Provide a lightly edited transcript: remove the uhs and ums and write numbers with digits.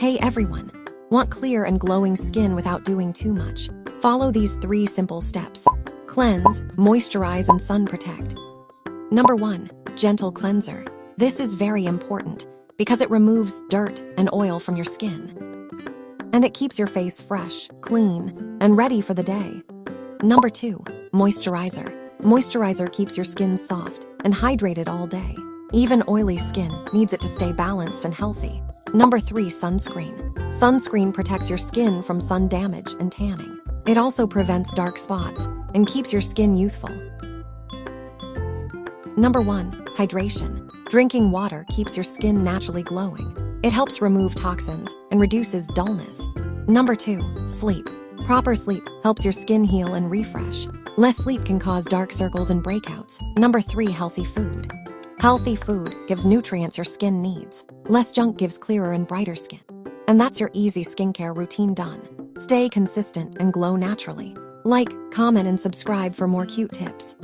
Hey everyone! Want clear and glowing skin without doing too much? Follow these 3 simple steps. Cleanse, moisturize, and sun protect. Number 1. Gentle cleanser. This is very important because it removes dirt and oil from your skin. And it keeps your face fresh, clean, and ready for the day. Number 2. Moisturizer. Moisturizer keeps your skin soft and hydrated all day. Even oily skin needs it to stay balanced and healthy. Number 3. Sunscreen. Sunscreen protects your skin from sun damage and tanning. It also prevents dark spots and keeps your skin youthful. Number 1. Hydration. Drinking water keeps your skin naturally glowing. It helps remove toxins and reduces dullness. Number 2. Sleep. Proper sleep helps your skin heal and refresh. Less sleep can cause dark circles and breakouts. Number 3. Healthy food. Healthy food gives nutrients your skin needs. Less junk gives clearer and brighter skin. And that's your easy skincare routine done. Stay consistent and glow naturally. Like, comment, and subscribe for more cute tips.